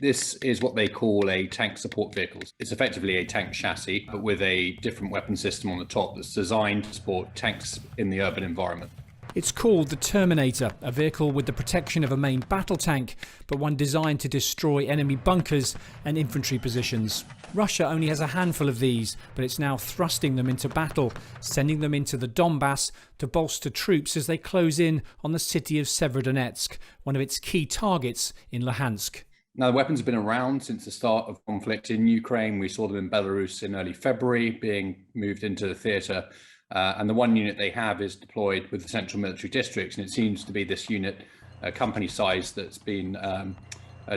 This is what they call a tank support vehicle. It's effectively a tank chassis, but with a different weapon system on the top that's designed to support tanks in the urban environment. It's called the Terminator, a vehicle with the protection of a main battle tank, but one designed to destroy enemy bunkers and infantry positions. Russia only has a handful of these, but it's now thrusting them into battle, sending them into the Donbass to bolster troops as they close in on the city of Severodonetsk, one of its key targets in Luhansk. Now, the weapons have been around since the start of conflict in Ukraine. We saw them in Belarus in early February being moved into the theatre. And the one unit they have is deployed with the central military districts. And it seems to be this unit, company size, that's been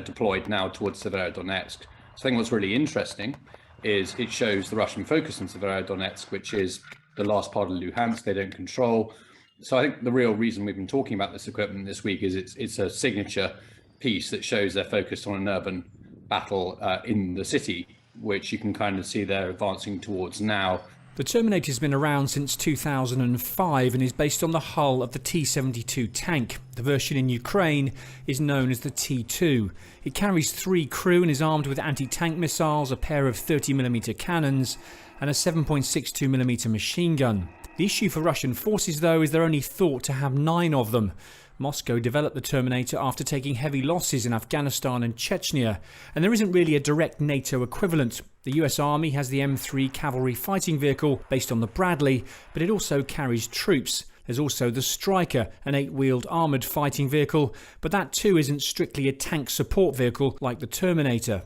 deployed now towards Severodonetsk. So I think what's really interesting is it shows the Russian focus on Severodonetsk, which is the last part of Luhansk they don't control. So I think the real reason we've been talking about this equipment this week is it's a signature piece that shows they're focused on an urban battle in the city, which you can kind of see they're advancing towards now. The Terminator's been around since 2005 and is based on the hull of the T-72 tank. The version in Ukraine is known as the T-2. It carries 3 crew and is armed with anti-tank missiles, a pair of 30mm cannons and a 7.62mm machine gun. The issue for Russian forces, though, is they're only thought to have 9 of them. Moscow developed the Terminator after taking heavy losses in Afghanistan and Chechnya, and there isn't really a direct NATO equivalent. The US Army has the M3 cavalry fighting vehicle based on the Bradley, but it also carries troops. There's also the Striker, an 8-wheeled armoured fighting vehicle, but that too isn't strictly a tank support vehicle like the Terminator.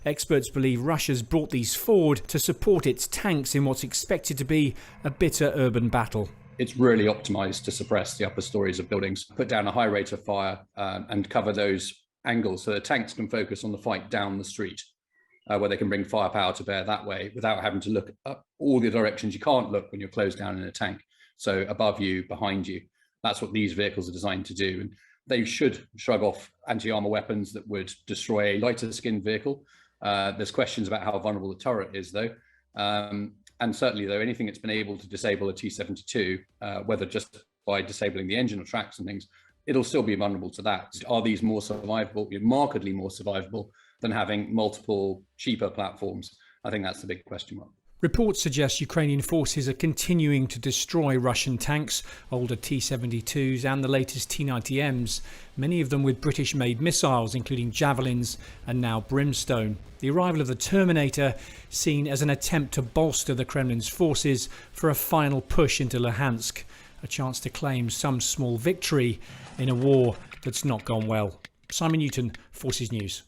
Experts believe Russia's brought these forward to support its tanks in what's expected to be a bitter urban battle. It's really optimized to suppress the upper stories of buildings, put down a high rate of fire and cover those angles so the tanks can focus on the fight down the street, where they can bring firepower to bear that way without having to look up all the directions you can't look when you're closed down in a tank. So above you, behind you. That's what these vehicles are designed to do. And they should shrug off anti-armor weapons that would destroy a lighter skinned vehicle. There's questions about how vulnerable the turret is, though. And certainly, though, anything that's been able to disable a T-72, whether just by disabling the engine or tracks and things, it'll still be vulnerable to that. Are these more survivable, markedly more survivable than having multiple cheaper platforms? I think that's the big question mark. Reports suggest Ukrainian forces are continuing to destroy Russian tanks, older T-72s and the latest T-90Ms, many of them with British-made missiles, including Javelins and now Brimstone. The arrival of the Terminator seen as an attempt to bolster the Kremlin's forces for a final push into Luhansk, a chance to claim some small victory in a war that's not gone well. Simon Newton, Forces News.